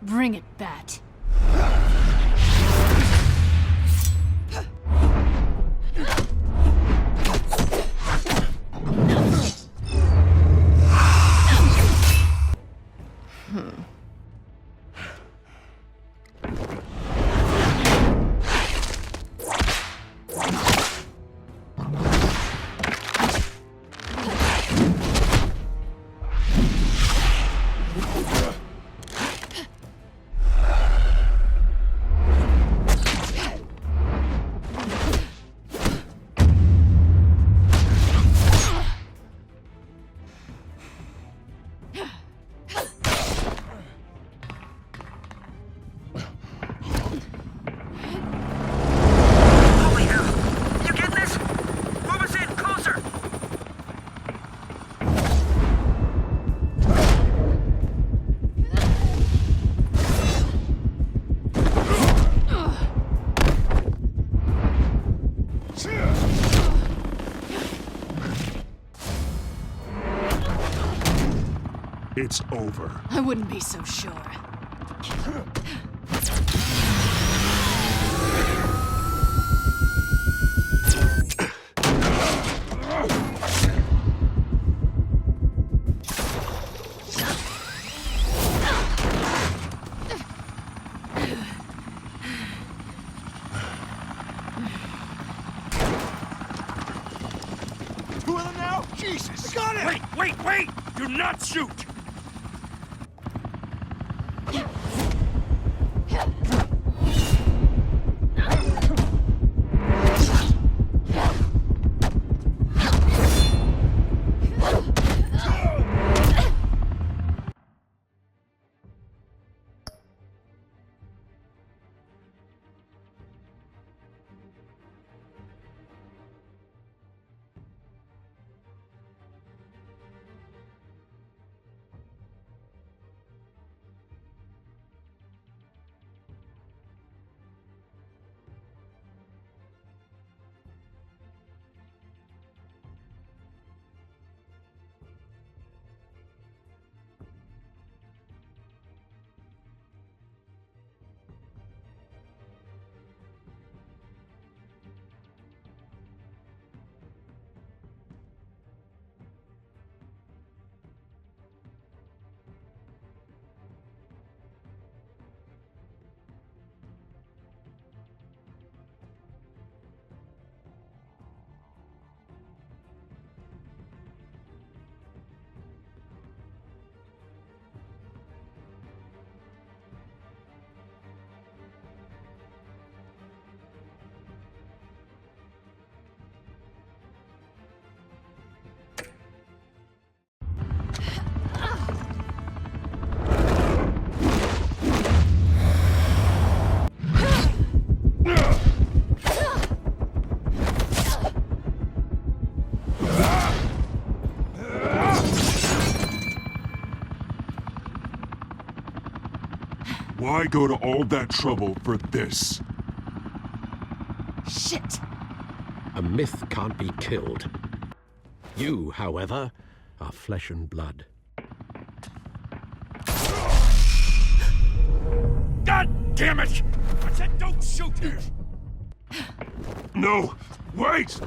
Bring it, Bat. It's over. I wouldn't be so sure. Two of them now? Jesus! Got it! Wait! Do not shoot! Why go to all that trouble for this? Shit! A myth can't be killed. You, however, are flesh and blood. God damn it! I said don't shoot him! No! Wait!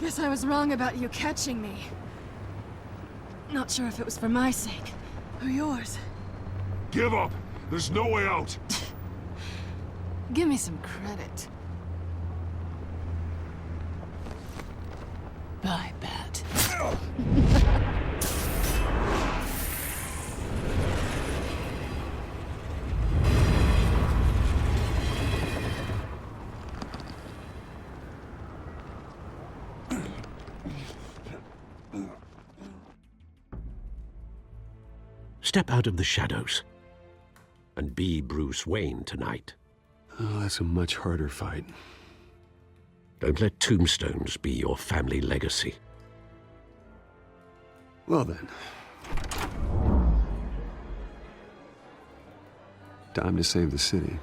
Guess I was wrong about you catching me. Not sure if it was for my sake, or yours. Give up! There's no way out! Give me some credit. Bye, Bat. Step out of the shadows and be Bruce Wayne tonight. Oh, that's a much harder fight. Don't let tombstones be your family legacy. Well then. Time to save the city.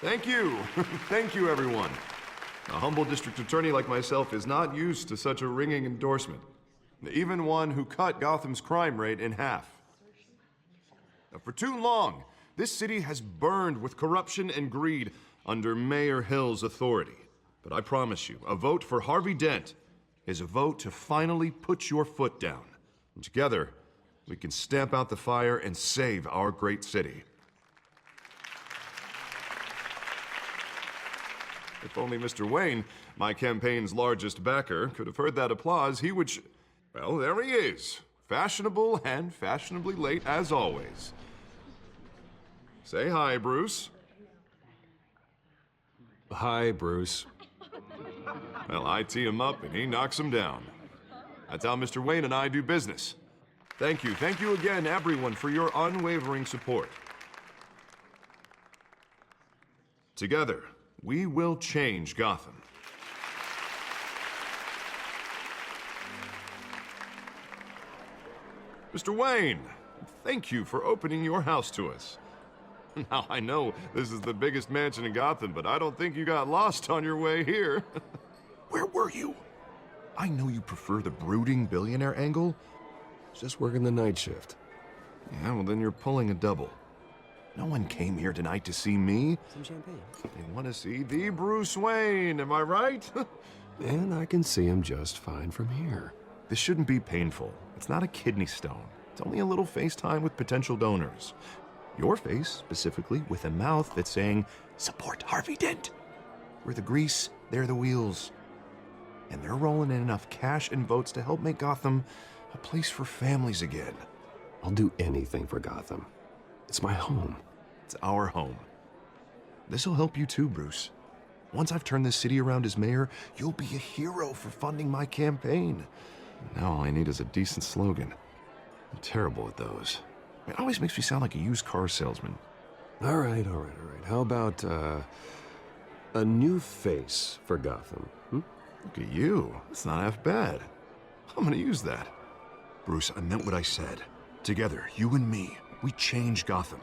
Thank you. Thank you, everyone. A humble district attorney like myself is not used to such a ringing endorsement. Even one who cut Gotham's crime rate in half. Now, for too long, this city has burned with corruption and greed under Mayor Hill's authority. But I promise you, a vote for Harvey Dent is a vote to finally put your foot down. And together, we can stamp out the fire and save our great city. If only Mr. Wayne, my campaign's largest backer, could have heard that applause, he would well, there he is. Fashionable and fashionably late as always. Say hi, Bruce. Hi, Bruce. Well, I tee him up and he knocks him down. That's how Mr. Wayne and I do business. Thank you again, everyone, for your unwavering support. Together, we will change Gotham. Mr. Wayne, thank you for opening your house to us. Now, I know this is the biggest mansion in Gotham, but I don't think you got lost on your way here. Where were you? I know you prefer the brooding billionaire angle. Just working the night shift. Yeah, well, then you're pulling a double. No one came here tonight to see me. Some champagne. They want to see the Bruce Wayne, am I right? And I can see him just fine from here. This shouldn't be painful. It's not a kidney stone. It's only a little FaceTime with potential donors. Your face, specifically, with a mouth that's saying, support Harvey Dent. We're the grease, they're the wheels. And they're rolling in enough cash and votes to help make Gotham a place for families again. I'll do anything for Gotham. It's my home. It's our home. This'll help you too, Bruce. Once I've turned this city around as mayor, you'll be a hero for funding my campaign. Now all I need is a decent slogan. I'm terrible at those. It always makes me sound like a used car salesman. All right. How about, a new face for Gotham? Look at you. That's not half bad. I'm gonna use that. Bruce, I meant what I said. Together, you and me, we change Gotham.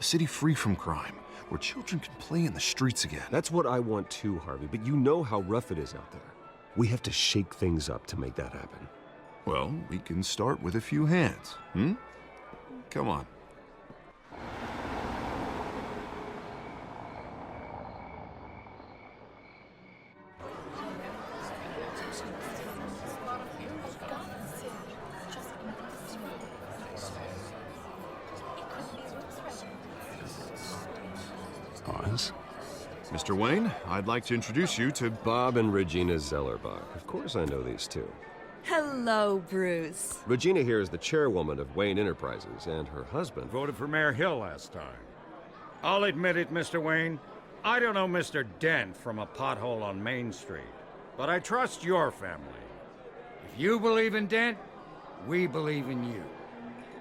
A city free from crime, where children can play in the streets again. That's what I want too, Harvey, but you know how rough it is out there. We have to shake things up to make that happen. Well, we can start with a few hands, Come on. Pause. Mr. Wayne, I'd like to introduce you to Bob and Regina Zellerbach. Of course I know these two. Hello, Bruce. Regina here is the chairwoman of Wayne Enterprises, and her husband... Voted for Mayor Hill last time. I'll admit it, Mr. Wayne. I don't know Mr. Dent from a pothole on Main Street, but I trust your family. If you believe in Dent, we believe in you.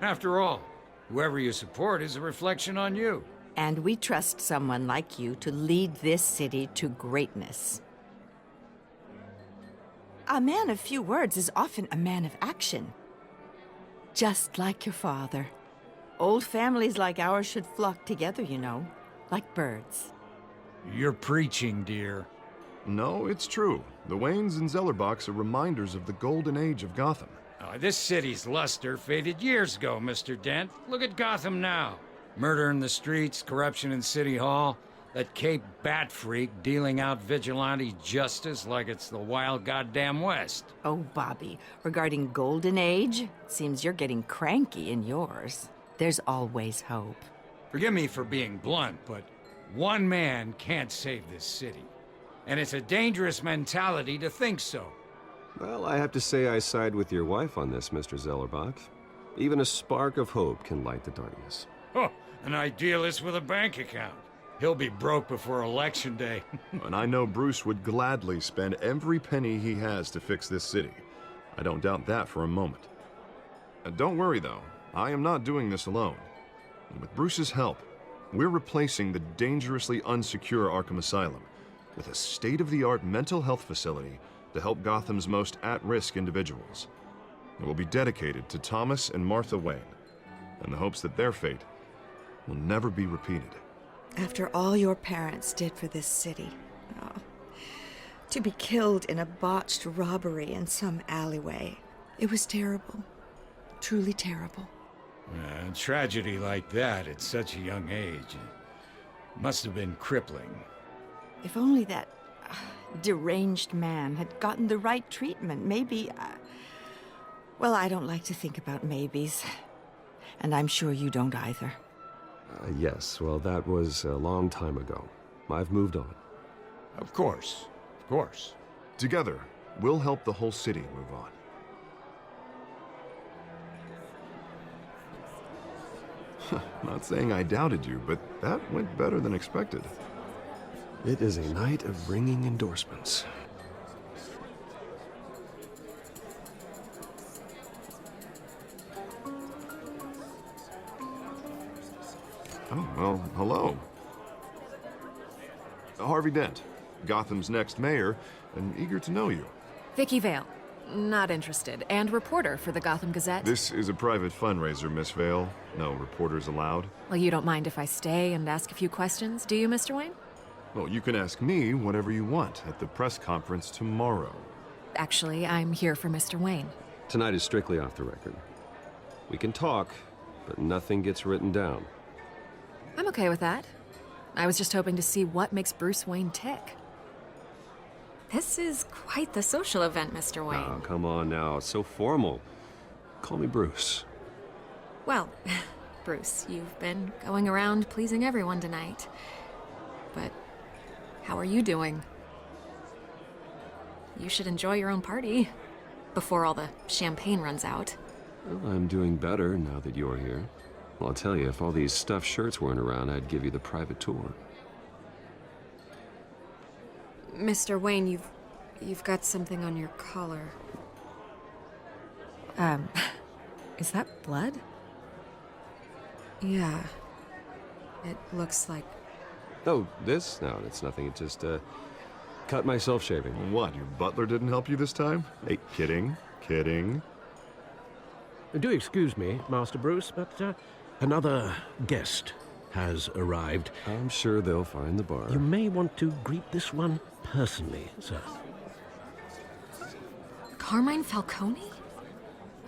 After all, whoever you support is a reflection on you. And we trust someone like you to lead this city to greatness. A man of few words is often a man of action. Just like your father. Old families like ours should flock together, you know, like birds. You're preaching, dear. No, it's true. The Waynes and Zellerbachs are reminders of the golden age of Gotham. Oh, this city's luster faded years ago, Mr. Dent. Look at Gotham now. Murder in the streets, corruption in City Hall, that Cape Bat freak dealing out vigilante justice like it's the wild goddamn West. Oh, Bobby, regarding Golden Age, seems you're getting cranky in yours. There's always hope. Forgive me for being blunt, but one man can't save this city. And it's a dangerous mentality to think so. Well, I have to say I side with your wife on this, Mr. Zellerbach. Even a spark of hope can light the darkness. Oh, an idealist with a bank account. He'll be broke before Election Day. And I know Bruce would gladly spend every penny he has to fix this city. I don't doubt that for a moment. Don't worry, though. I am not doing this alone. And with Bruce's help, we're replacing the dangerously unsecure Arkham Asylum with a state-of-the-art mental health facility to help Gotham's most at-risk individuals. It will be dedicated to Thomas and Martha Wayne, in the hopes that their fate will never be repeated. After all your parents did for this city, to be killed in a botched robbery in some alleyway, it was terrible. Truly terrible. A tragedy like that at such a young age must have been crippling. If only that deranged man had gotten the right treatment, maybe... well, I don't like to think about maybes. And I'm sure you don't either. Yes, well, that was a long time ago. I've moved on. Of course, of course. Together, we'll help the whole city move on. Not saying I doubted you, but that went better than expected. It is a night of ringing endorsements. Oh, well, hello. Harvey Dent, Gotham's next mayor, and eager to know you. Vicky Vale. Not interested. And reporter for the Gotham Gazette. This is a private fundraiser, Miss Vale. No reporters allowed. Well, you don't mind if I stay and ask a few questions, do you, Mr. Wayne? Well, you can ask me whatever you want at the press conference tomorrow. Actually, I'm here for Mr. Wayne. Tonight is strictly off the record. We can talk, but nothing gets written down. I'm okay with that. I was just hoping to see what makes Bruce Wayne tick. This is quite the social event, Mr. Wayne. Oh, come on now. It's so formal. Call me Bruce. Well, Bruce, you've been going around pleasing everyone tonight. But how are you doing? You should enjoy your own party before all the champagne runs out. Well, I'm doing better now that you're here. Well, I'll tell you, if all these stuffed shirts weren't around, I'd give you the private tour. Mr. Wayne, you've got something on your collar. Is that blood? Yeah. It looks like... Oh, this? No, it's nothing. It just, cut myself shaving. What, your butler didn't help you this time? Hey, kidding, kidding. Do excuse me, Master Bruce, but another guest has arrived. I'm sure they'll find the bar. You may want to greet this one personally, sir. Carmine Falcone?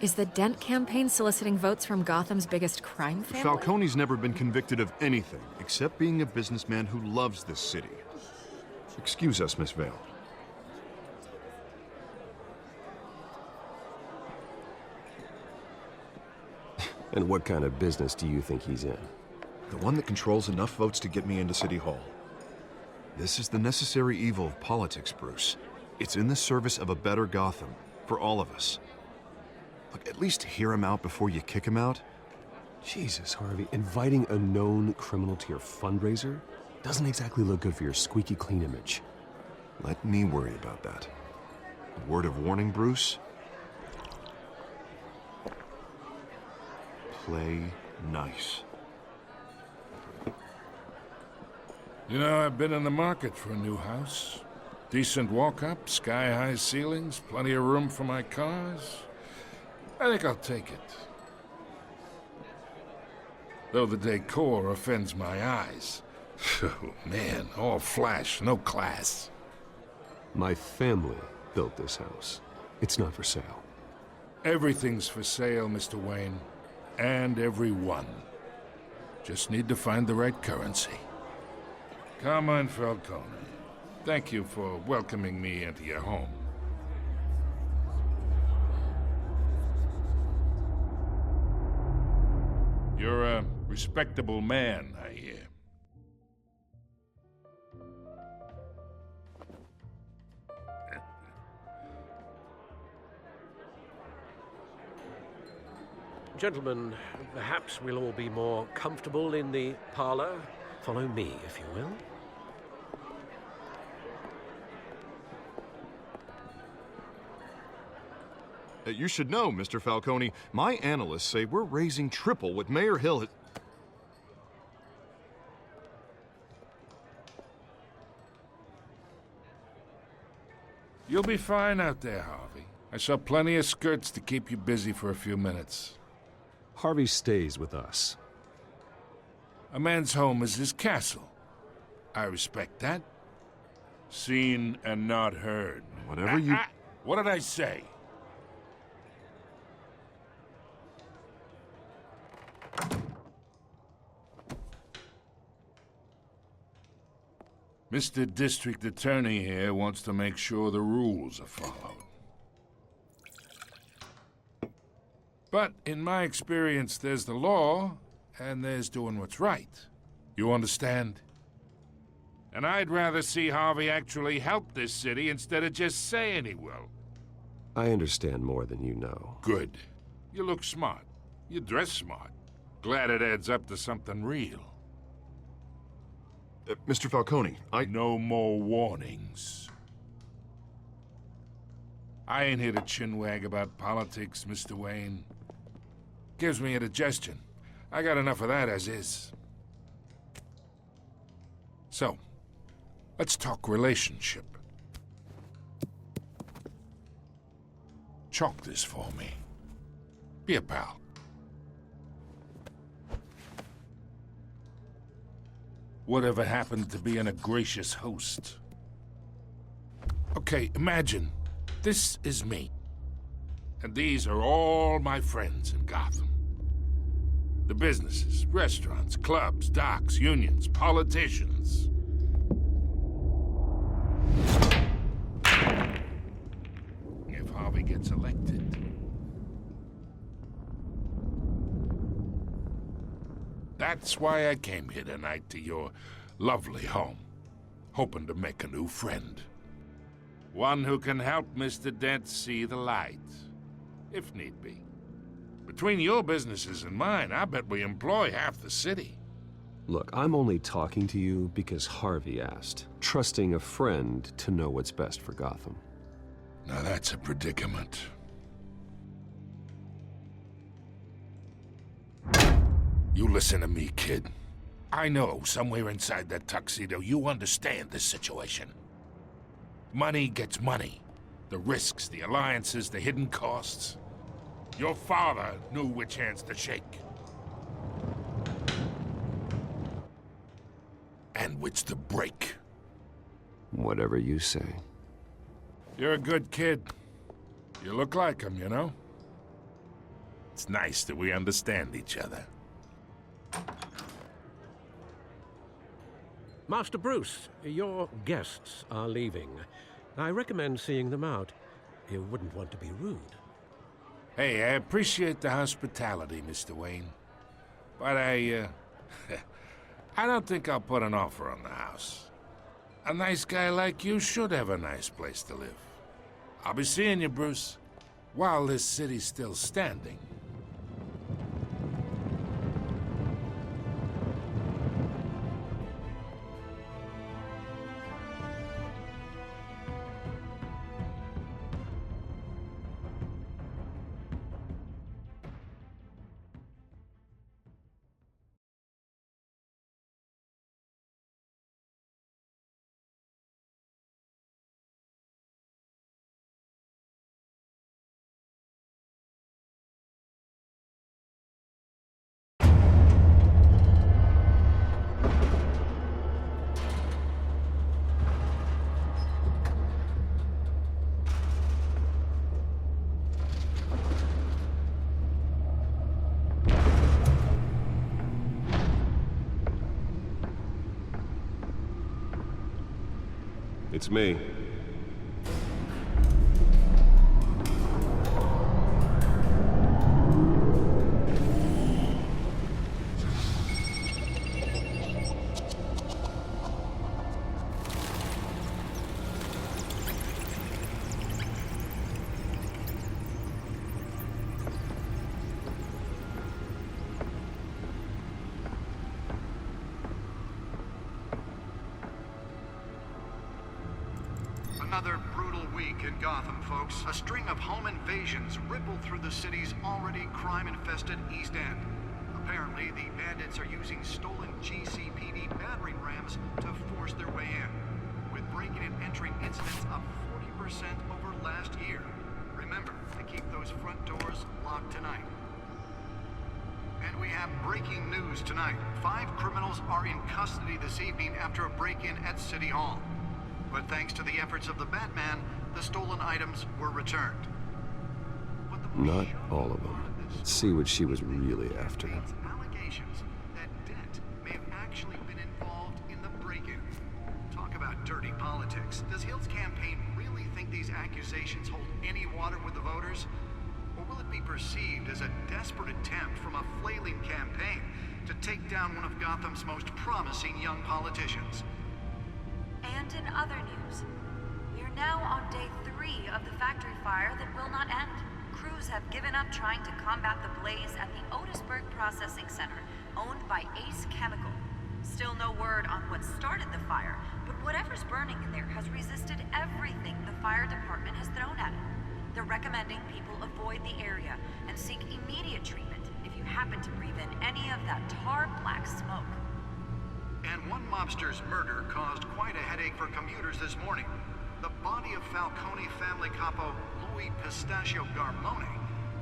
Is the Dent campaign soliciting votes from Gotham's biggest crime family? Falcone's never been convicted of anything except being a businessman who loves this city. Excuse us, Miss Vale. And what kind of business do you think he's in? The one that controls enough votes to get me into City Hall. This is the necessary evil of politics, Bruce. It's in the service of a better Gotham, for all of us. Look, at least hear him out before you kick him out. Jesus, Harvey, inviting a known criminal to your fundraiser doesn't exactly look good for your squeaky clean image. Let me worry about that. A word of warning, Bruce? Play nice. You know, I've been in the market for a new house. Decent walk-up, sky-high ceilings, plenty of room for my cars. I think I'll take it. Though the decor offends my eyes. Oh, man, all flash, no class. My family built this house. It's not for sale. Everything's for sale, Mr. Wayne. And everyone. Just need to find the right currency. Come on, Falcone. Thank you for welcoming me into your home. You're a respectable man, I hear. Gentlemen, perhaps we'll all be more comfortable in the parlor. Follow me, if you will. You should know, Mr. Falcone, my analysts say we're raising triple what Mayor Hill has... You'll be fine out there, Harvey. I saw plenty of skirts to keep you busy for a few minutes. Harvey stays with us. A man's home is his castle. I respect that. Seen and not heard. Whatever you... What did I say? Mr. District Attorney here wants to make sure the rules are followed. But in my experience, there's the law, and there's doing what's right. You understand? And I'd rather see Harvey actually help this city instead of just saying he will. I understand more than you know. Good. You look smart. You dress smart. Glad it adds up to something real. Mr. Falcone, No more warnings. I ain't here to chinwag about politics, Mr. Wayne. Gives me indigestion. I got enough of that as is. So, let's talk relationship. Chalk this for me. Be a pal. Whatever happened to being a gracious host? Okay, imagine this is me. And these are all my friends in Gotham. The businesses, restaurants, clubs, docks, unions, politicians. If Harvey gets elected. That's why I came here tonight to your lovely home, hoping to make a new friend. One who can help Mr. Dent see the light, if need be. Between your businesses and mine, I bet we employ half the city. Look, I'm only talking to you because Harvey asked, trusting a friend to know what's best for Gotham. Now that's a predicament. You listen to me, kid. I know somewhere inside that tuxedo you understand this situation. Money gets money. The risks, the alliances, the hidden costs. Your father knew which hands to shake. And which to break. Whatever you say. You're a good kid. You look like him, you know? It's nice that we understand each other. Master Bruce, your guests are leaving. I recommend seeing them out. You wouldn't want to be rude. Hey, I appreciate the hospitality, Mr. Wayne. But I don't think I'll put an offer on the house. A nice guy like you should have a nice place to live. I'll be seeing you, Bruce, while this city's still standing. It's me. Another brutal week in Gotham, folks. A string of home invasions rippled through the city's already crime-infested East End. Apparently, the bandits are using stolen GCPD battering rams to force their way in, with breaking and entering incidents up 40% over last year. Remember to keep those front doors locked tonight. And we have breaking news tonight. 5 criminals are in custody this evening after a break-in at City Hall. But thanks to the efforts of the Batman, the stolen items were returned. Not all of them. Let's see what she was really after. Allegations that Dent may have actually been involved in the break-in. Talk about dirty politics. Does Hill's campaign really think these accusations hold any water with the voters? Or will it be perceived as a desperate attempt from a flailing campaign to take down one of Gotham's most promising young politicians? And in other news, we are now on day 3 of the factory fire that will not end. Crews have given up trying to combat the blaze at the Otisburg Processing Center, owned by Ace Chemical. Still no word on what started the fire, but whatever's burning in there has resisted everything the fire department has thrown at it. They're recommending people avoid the area and seek immediate treatment if you happen to breathe in any of that tar black smoke. And one mobster's murder caused quite a headache for commuters this morning. The body of Falcone family capo Louis Pistachio Garmone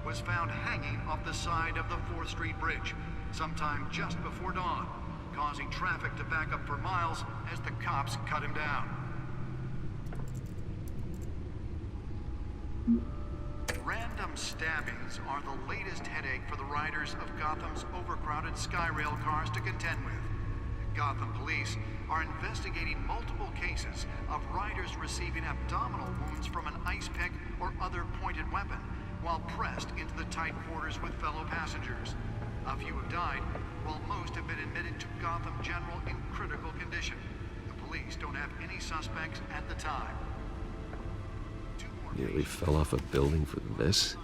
was found hanging off the side of the 4th Street Bridge sometime just before dawn, causing traffic to back up for miles as the cops cut him down. Random stabbings are the latest headache for the riders of Gotham's overcrowded Skyrail cars to contend with. Gotham police are investigating multiple cases of riders receiving abdominal wounds from an ice pick or other pointed weapon while pressed into the tight quarters with fellow passengers. A few have died, while most have been admitted to Gotham General in critical condition. The police don't have any suspects at the time. Nearly fell off a building for this.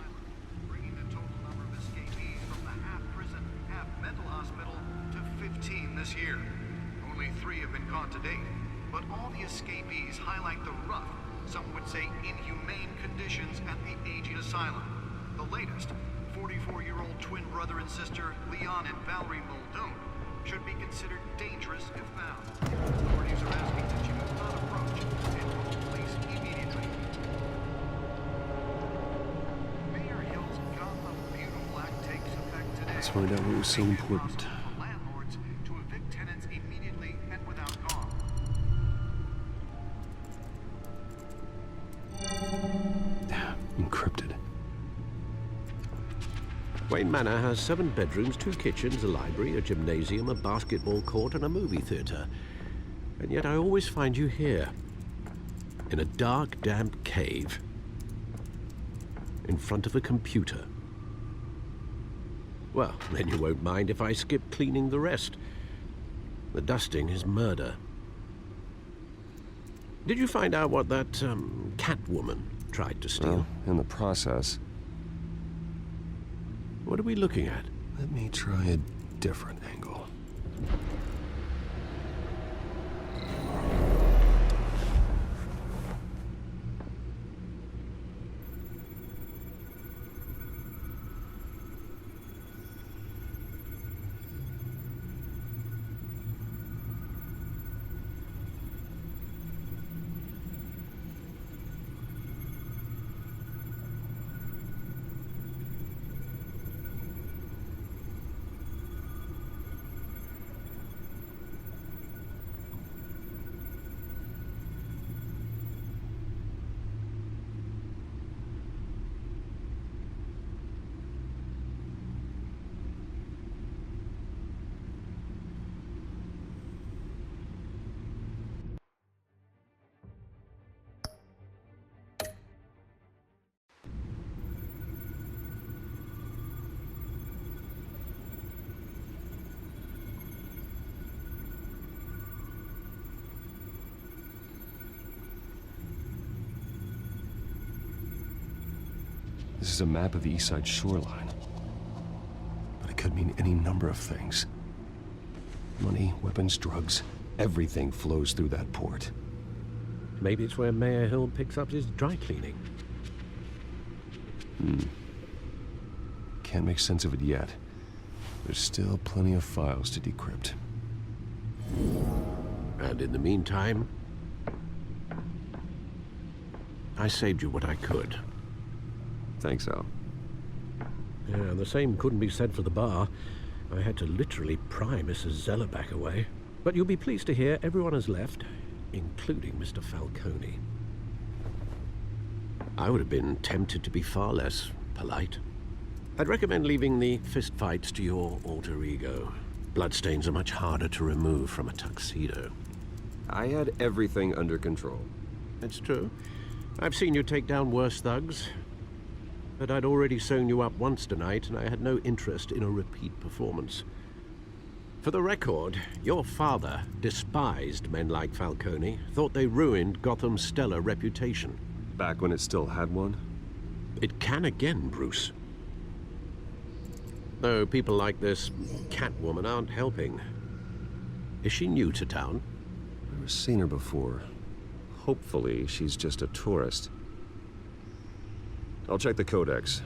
Bringing the total number of escapees from the half-prison, half-mental hospital to 15 this year. Only 3 have been caught to date, but all the escapees highlight the rough, some would say inhumane conditions at the aging asylum. The latest, 44-year-old twin brother and sister Leon and Valerie Muldoon, should be considered dangerous if found. Authorities are asking that you do not approach and call police immediately. Mayor Hill's Gotham Beautiful Act takes effect today. Let's find out what was so important. Landlords to evict tenants immediately and without cause. Encrypted. Wayne Manor has 7 bedrooms, 2 kitchens, a library, a gymnasium, a basketball court, and a movie theater. And yet I always find you here, in a dark, damp cave, in front of a computer. Well, then you won't mind if I skip cleaning the rest. The dusting is murder. Did you find out what that, Catwoman tried to steal? Well, in the process. What are we looking at? Let me try a different angle. This is a map of the east side shoreline. But it could mean any number of things. Money, weapons, drugs, everything flows through that port. Maybe it's where Mayor Hill picks up his dry cleaning. Can't make sense of it yet. There's still plenty of files to decrypt. And in the meantime, I saved you what I could. Thanks, Al. Yeah, the same couldn't be said for the bar. I had to literally pry Mrs. Zeller back away. But you'll be pleased to hear everyone has left, including Mr. Falcone. I would have been tempted to be far less polite. I'd recommend leaving the fistfights to your alter ego. Bloodstains are much harder to remove from a tuxedo. I had everything under control. It's true. I've seen you take down worse thugs. But I'd already sewn you up once tonight, and I had no interest in a repeat performance. For the record, your father despised men like Falcone, thought they ruined Gotham's stellar reputation. Back when it still had one? It can again, Bruce. Though people like this Catwoman aren't helping. Is she new to town? I've never seen her before. Hopefully, she's just a tourist. I'll check the codex.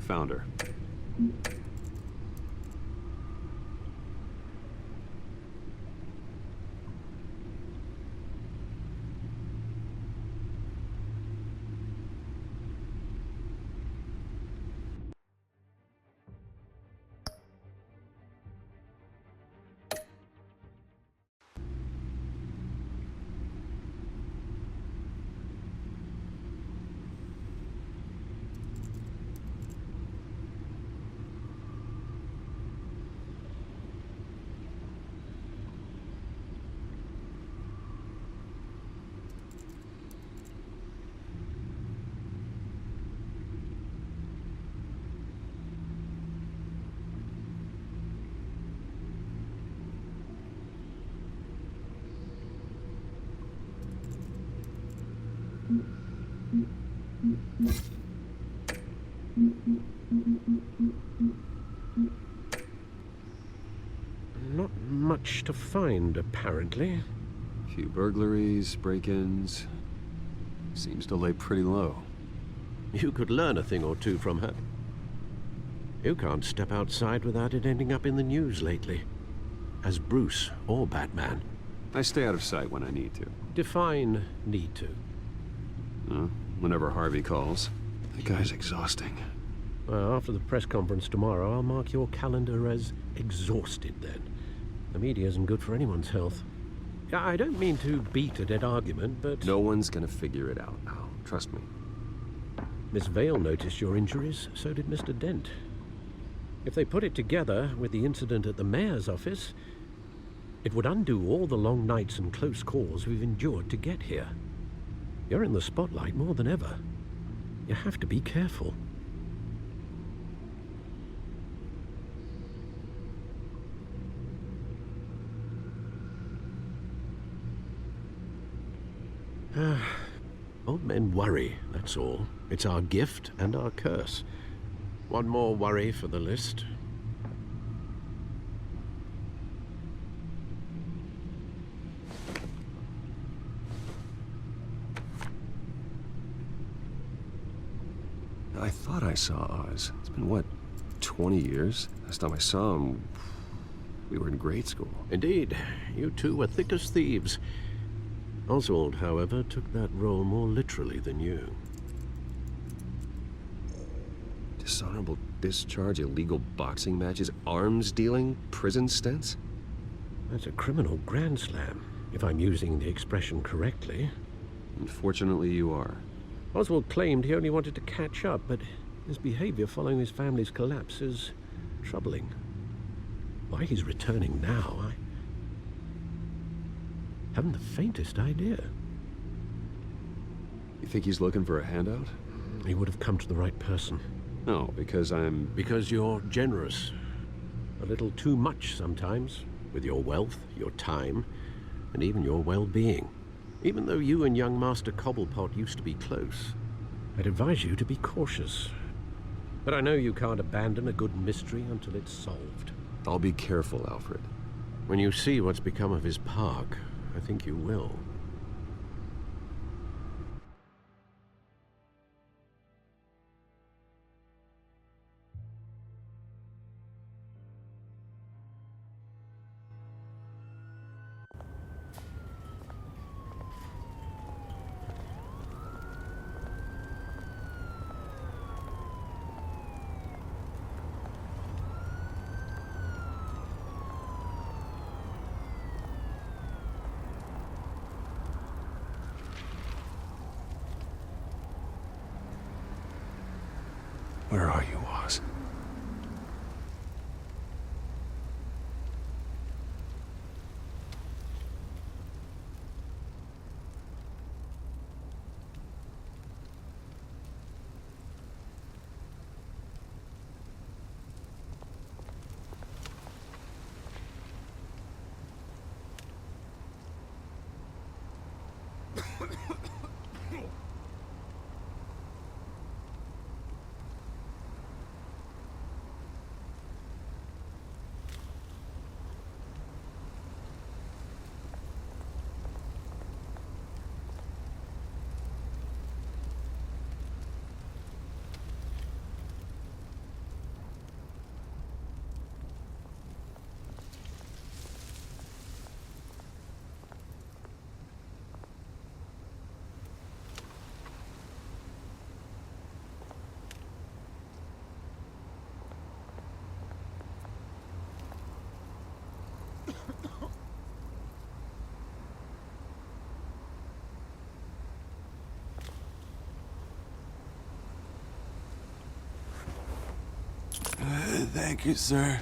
Found her. Not much to find, apparently. Few burglaries, break-ins. Seems to lay pretty low. You could learn a thing or two from her. You can't step outside without it ending up in the news lately. As Bruce or Batman. I stay out of sight when I need to. Define need to. Whenever Harvey calls. That guy's exhausting. Well, after the press conference tomorrow, I'll mark your calendar as exhausted then. The media isn't good for anyone's health. I don't mean to beat a dead argument, but... No one's gonna figure it out, Al. Trust me. Miss Vale noticed your injuries, so did Mr. Dent. If they put it together with the incident at the mayor's office, it would undo all the long nights and close calls we've endured to get here. You're in the spotlight more than ever. You have to be careful. Old men worry, that's all. It's our gift and our curse. One more worry for the list. I thought I saw Oz. It's been, what, 20 years? Last time I saw him, we were in grade school. Indeed. You two were thick as thieves. Oswald, however, took that role more literally than you. Dishonorable discharge, illegal boxing matches, arms dealing, prison stints? That's a criminal grand slam, if I'm using the expression correctly. Unfortunately, you are. Oswald claimed he only wanted to catch up, but his behavior following his family's collapse is troubling. Why he's returning now, I haven't the faintest idea. You think he's looking for a handout? He would have come to the right person. No, because I'm... Because you're generous. A little too much sometimes, with your wealth, your time, and even your well-being. Even though you and young Master Cobblepot used to be close, I'd advise you to be cautious. But I know you can't abandon a good mystery until it's solved. I'll be careful, Alfred. When you see what's become of his park, I think you will. Thank you, sir.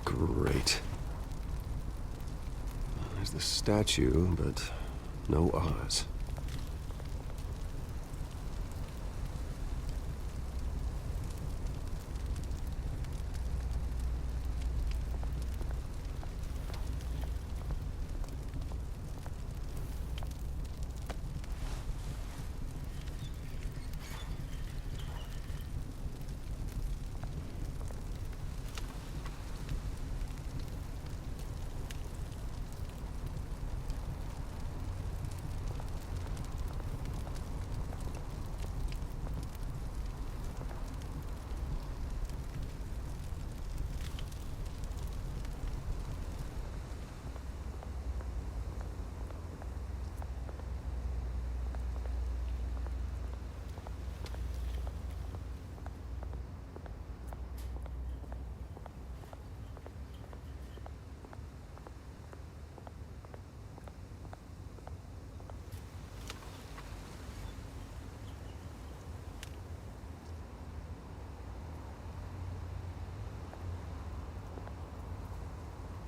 Great. There's the statue, but no Oz.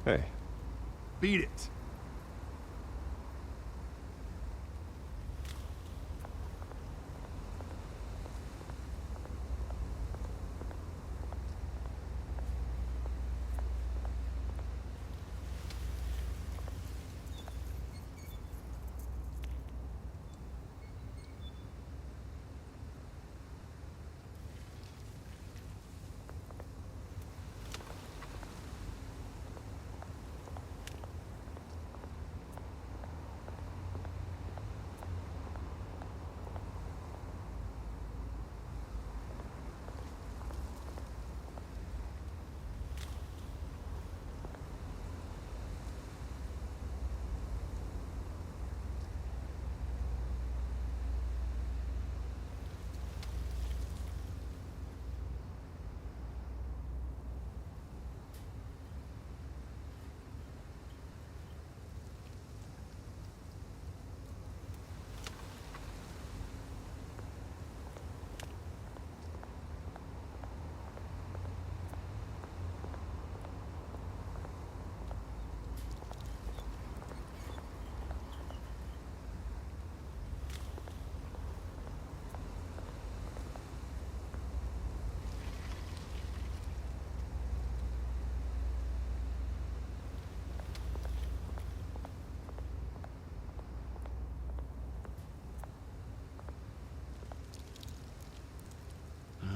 Hey. Beat it.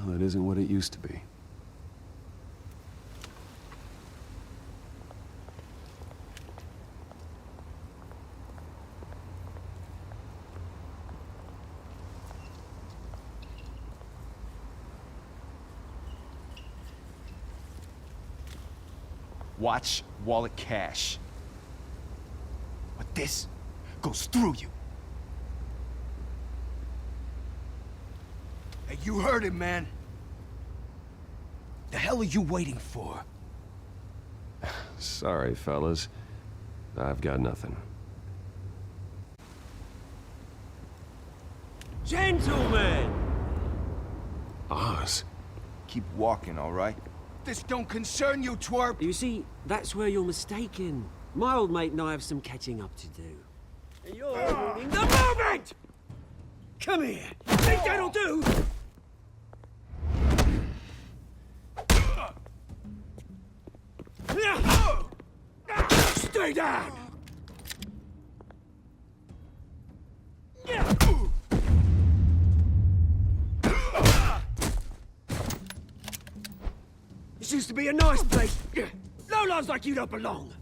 Well, it isn't what it used to be. Watch, wallet, cash. But this goes through you. Hey, you heard it, man. The hell are you waiting for? Sorry, fellas. I've got nothing. Gentlemen! Oz. Keep walking, all right? This don't concern you, twerp! You see, that's where you're mistaken. My old mate and I have some catching up to do. And you're ruining the moment! Come here! Think that'll do? Stay down! This used to be a nice place. Lowlifes like you don't belong.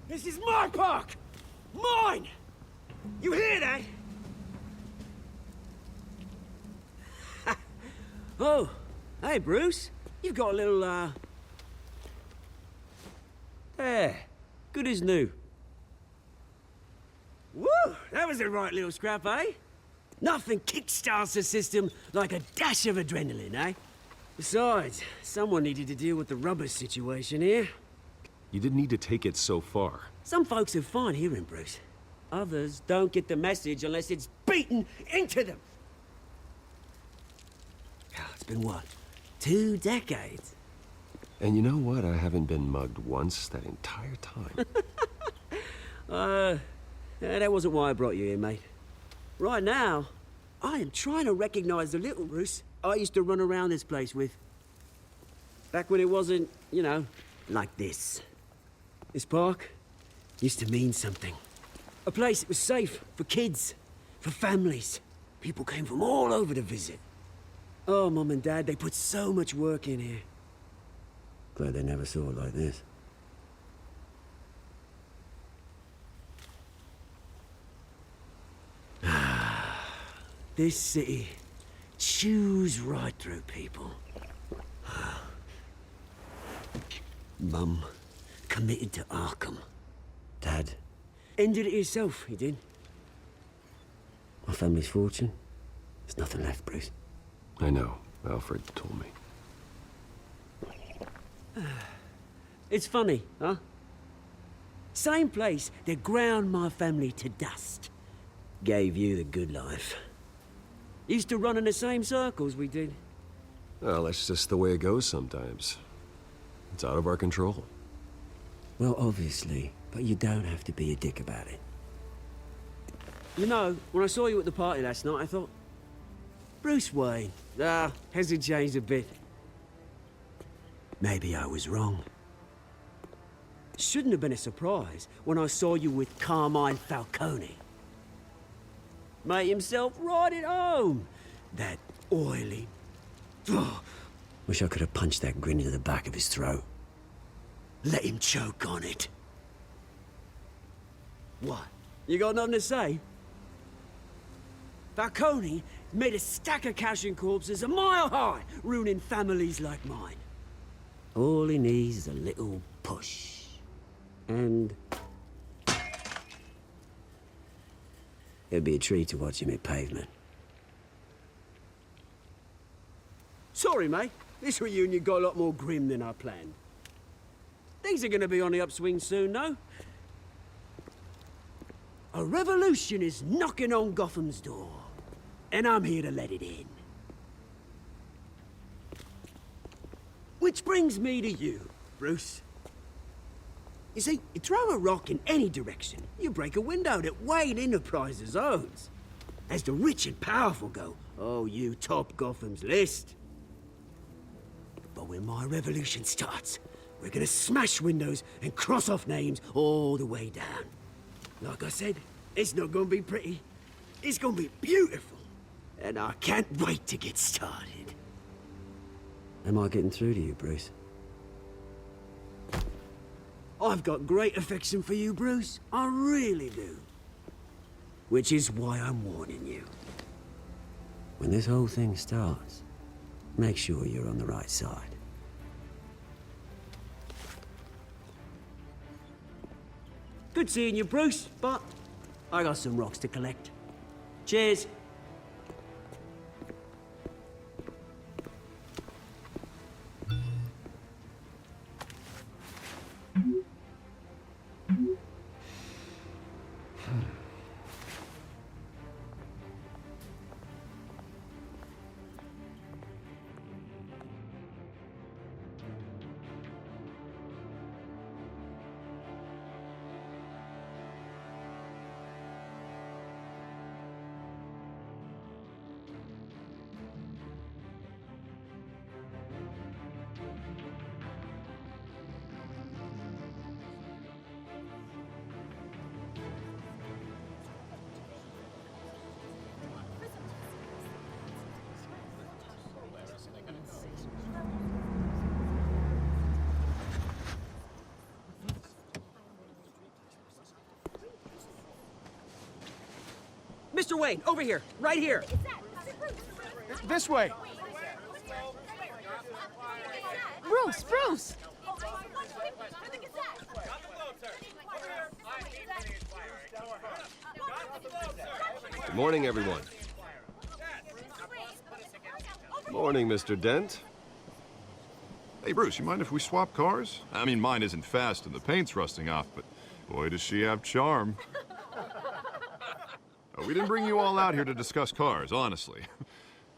This is my park! Mine! You hear that? Oh, Hey, Bruce. You've got a little, There. Good as new. Woo! That was a right little scrap, eh? Nothing kickstarts the system like a dash of adrenaline, eh? Besides, someone needed to deal with the rubber situation here. You didn't need to take it so far. Some folks are fine hearing, Bruce. Others don't get the message unless it's beaten into them. It's been what? 2 decades? And you know what? I haven't been mugged once that entire time. That wasn't why I brought you here, mate. Right now, I am trying to recognize the little Bruce I used to run around this place with. Back when it wasn't, you know, like this. This park used to mean something. A place that was safe for kids, for families. People came from all over to visit. Oh, Mum and Dad, they put so much work in here. Glad they never saw it like this. This city chews right through people. Mum committed to Arkham. Dad ended it himself, he did. My family's fortune, there's nothing left, Bruce. I know. Alfred told me. It's funny, huh? Same place that ground my family to dust. Gave you the good life. Used to run in the same circles we did. Well, that's just the way it goes sometimes. It's out of our control. Well, obviously, but you don't have to be a dick about it. You know, when I saw you at the party last night, I thought, Bruce Wayne. Hasn't changed a bit. Maybe I was wrong. Shouldn't have been a surprise when I saw you with Carmine Falcone. Made himself right at home. That oily... Wish I could have punched that grin into the back of his throat. Let him choke on it. What? You got nothing to say? Falcone made a stack of cash and corpses a mile high, ruining families like mine. All he needs is a little push. And... it'd be a treat to watch him hit pavement. Sorry, mate. This reunion got a lot more grim than I planned. Things are gonna be on the upswing soon, no? A revolution is knocking on Gotham's door. And I'm here to let it in. Which brings me to you, Bruce. You see, you throw a rock in any direction, you break a window that Wayne Enterprises owns. As the rich and powerful go, oh, you top Gotham's list. But when my revolution starts, we're gonna smash windows and cross off names all the way down. Like I said, it's not gonna be pretty. It's gonna be beautiful. And I can't wait to get started. Am I getting through to you, Bruce? I've got great affection for you, Bruce. I really do. Which is why I'm warning you. When this whole thing starts, make sure you're on the right side. Good seeing you, Bruce, but I got some rocks to collect. Cheers. Mr. Wayne, over here, right here. This way. Bruce! Bruce! Good morning, everyone. Morning, Mr. Dent. Hey, Bruce, you mind if we swap cars? I mean, mine isn't fast and the paint's rusting off, but boy, does she have charm. We didn't bring you all out here to discuss cars, honestly.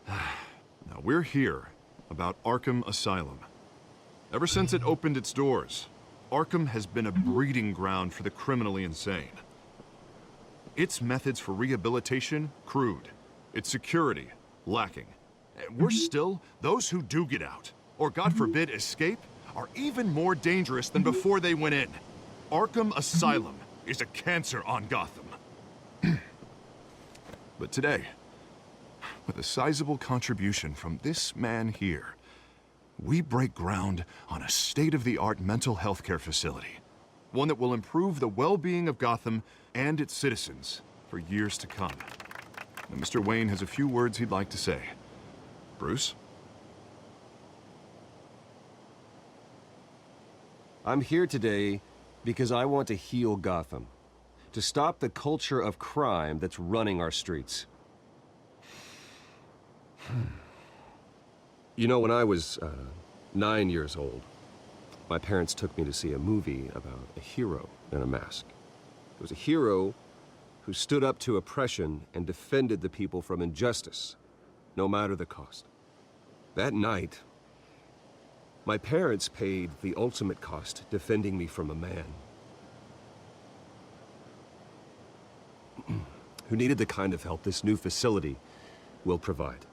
Now, we're here about Arkham Asylum. Ever since it opened its doors, Arkham has been a breeding ground for the criminally insane. Its methods for rehabilitation, crude. Its security, lacking. Worse still, those who do get out, or God forbid escape, are even more dangerous than before they went in. Arkham Asylum is a cancer on Gotham. But today, with a sizable contribution from this man here, we break ground on a state-of-the-art mental health care facility. One that will improve the well-being of Gotham and its citizens for years to come. Now, Mr. Wayne has a few words he'd like to say. Bruce? I'm here today because I want to heal Gotham. To stop the culture of crime that's running our streets. You know, when I was 9 years old, my parents took me to see a movie about a hero in a mask. It was a hero who stood up to oppression and defended the people from injustice, no matter the cost. That night, my parents paid the ultimate cost defending me from a man who needed the kind of help this new facility will provide.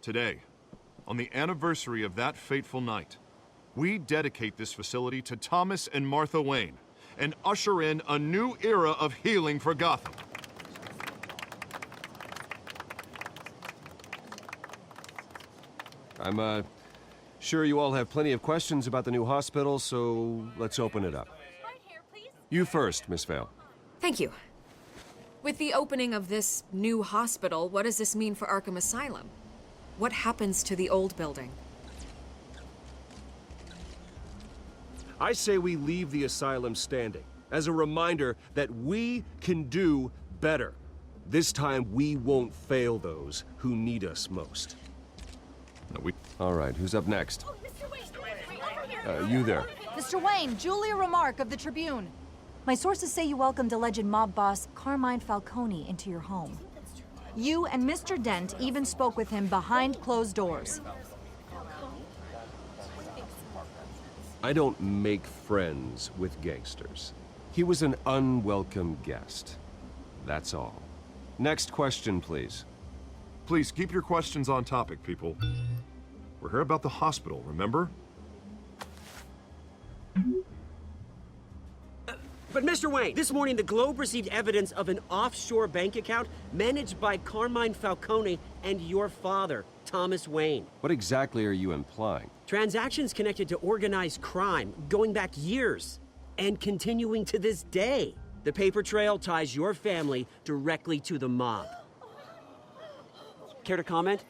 Today, on the anniversary of that fateful night, we dedicate this facility to Thomas and Martha Wayne and usher in a new era of healing for Gotham. I'm sure you all have plenty of questions about the new hospital, so let's open it up. You first, Miss Vale. Thank you. With the opening of this new hospital, what does this mean for Arkham Asylum? What happens to the old building? I say we leave the asylum standing as a reminder that we can do better. This time we won't fail those who need us most. All right, who's up next? You there. Mr. Wayne, Julia Remark of the Tribune. My sources say you welcomed alleged mob boss Carmine Falcone into your home. You and Mr. Dent even spoke with him behind closed doors. I don't make friends with gangsters. He was an unwelcome guest. That's all. Next question, please. Please keep your questions on topic, people. We're here about the hospital, remember? But Mr. Wayne, this morning the Globe received evidence of an offshore bank account managed by Carmine Falcone and your father, Thomas Wayne. What exactly are you implying? Transactions connected to organized crime going back years and continuing to this day. The paper trail ties your family directly to the mob. Care to comment?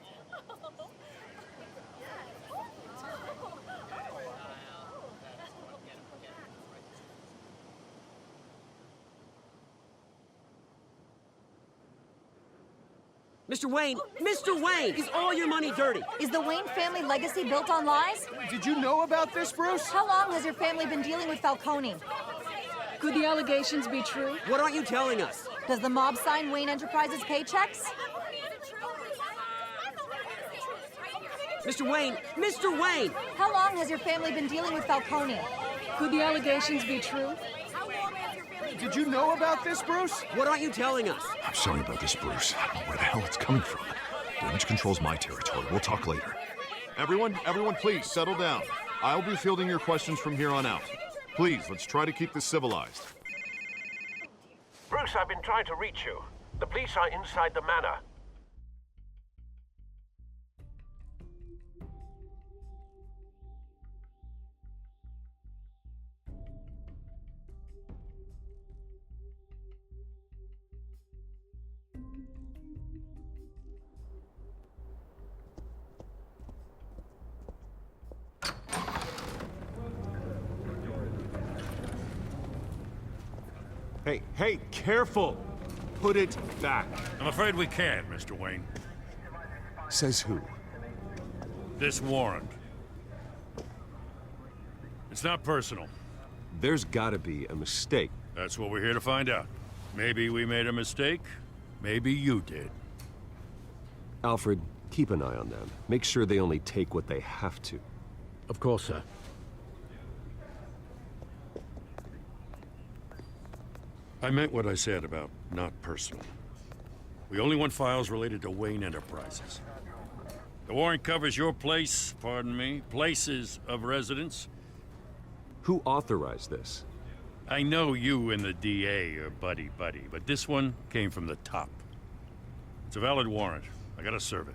Mr. Wayne! Mr. Wayne! Is all your money dirty? Is the Wayne family legacy built on lies? Did you know about this, Bruce? How long has your family been dealing with Falcone? Could the allegations be true? What aren't you telling us? Does the mob sign Wayne Enterprises paychecks? Mr. Wayne! Mr. Wayne! How long has your family been dealing with Falcone? Could the allegations be true? Did you know about this, Bruce? What aren't you telling us? I'm sorry about this, Bruce. I don't know where the hell it's coming from. Damage control's my territory. We'll talk later. Everyone, please, settle down. I'll be fielding your questions from here on out. Please, let's try to keep this civilized. Bruce, I've been trying to reach you. The police are inside the manor. Hey, careful! Put it back. I'm afraid we can't, Mr. Wayne. Says who? This warrant. It's not personal. There's gotta be a mistake. That's what we're here to find out. Maybe we made a mistake. Maybe you did. Alfred, keep an eye on them. Make sure they only take what they have to. Of course, sir. I meant what I said about not personal. We only want files related to Wayne Enterprises. The warrant covers your place, pardon me, places of residence. Who authorized this? I know you and the DA are buddy-buddy, but this one came from the top. It's a valid warrant. I gotta serve it.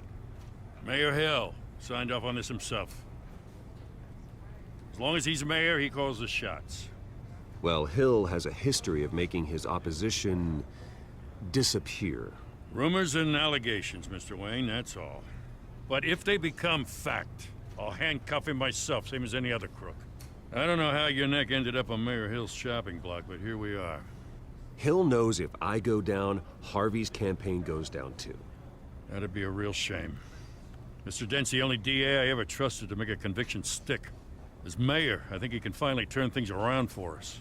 Mayor Hill signed off on this himself. As long as he's mayor, he calls the shots. Well, Hill has a history of making his opposition disappear. Rumors and allegations, Mr. Wayne, that's all. But if they become fact, I'll handcuff him myself, same as any other crook. I don't know how your neck ended up on Mayor Hill's shopping block, but here we are. Hill knows if I go down, Harvey's campaign goes down too. That'd be a real shame. Mr. Dent's the only DA I ever trusted to make a conviction stick. As mayor, I think he can finally turn things around for us.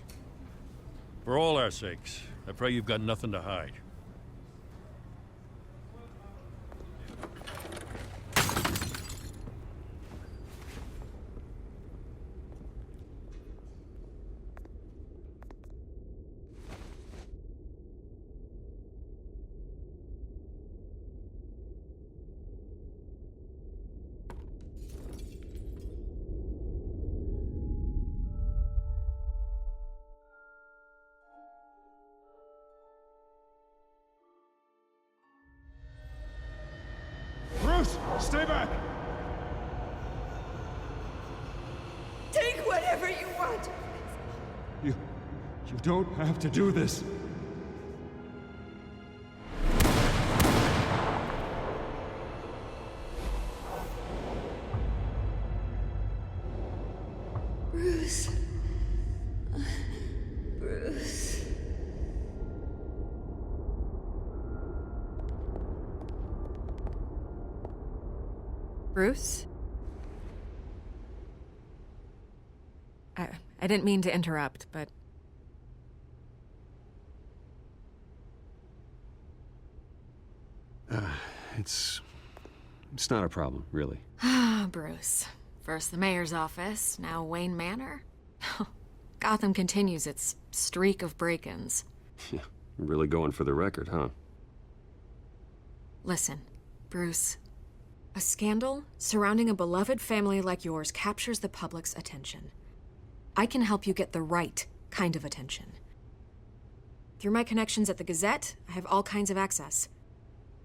For all our sakes, I pray you've got nothing to hide. Bruce, stay back! Take whatever you want. You don't have to do this. Bruce. Bruce. Bruce? I didn't mean to interrupt, but... It's not a problem, really. Ah, Bruce. First the mayor's office, now Wayne Manor. Gotham continues its streak of break-ins. Yeah, really going for the record, huh? Listen, Bruce. A scandal surrounding a beloved family like yours captures the public's attention. I can help you get the right kind of attention. Through my connections at the Gazette, I have all kinds of access.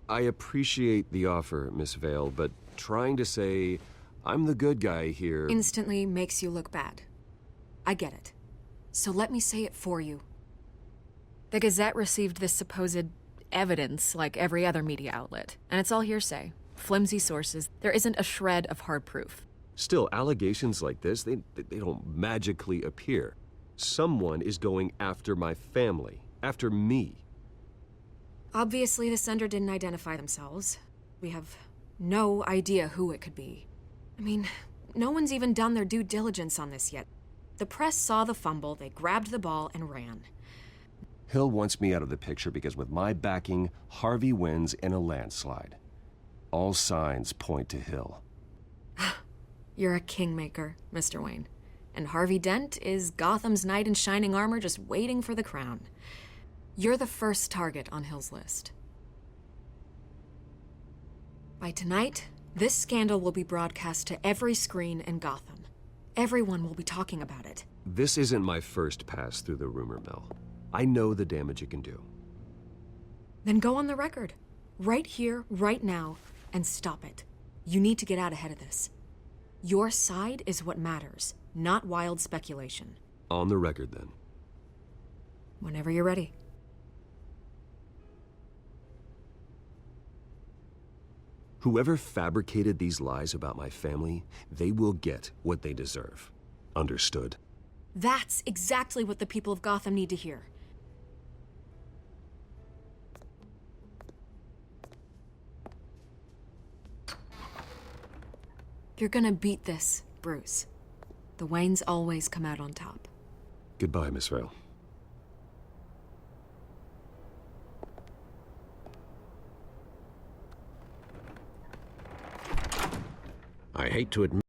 I appreciate the offer, Miss Vale, but trying to say I'm the good guy here... Instantly makes you look bad. I get it. So let me say it for you. The Gazette received this supposed evidence like every other media outlet, and it's all hearsay. Flimsy sources. There isn't a shred of hard proof. Still, allegations like this, they don't magically appear. Someone is going after my family, after me. Obviously, the sender didn't identify themselves. We have no idea who it could be. I mean, no one's even done their due diligence on this yet. The press saw the fumble, they grabbed the ball and ran. Hill wants me out of the picture because with my backing, Harvey wins in a landslide. All signs point to Hill. You're a kingmaker, Mr. Wayne. And Harvey Dent is Gotham's knight in shining armor just waiting for the crown. You're the first target on Hill's list. By tonight, this scandal will be broadcast to every screen in Gotham. Everyone will be talking about it. This isn't my first pass through the rumor mill. I know the damage it can do. Then go on the record. Right here, right now, and stop it. You need to get out ahead of this. Your side is what matters, not wild speculation. On the record, then. Whenever you're ready. Whoever fabricated these lies about my family, they will get what they deserve. Understood? That's exactly what the people of Gotham need to hear. You're gonna beat this, Bruce. The Waynes always come out on top. Goodbye, Miss Vale. I hate to admit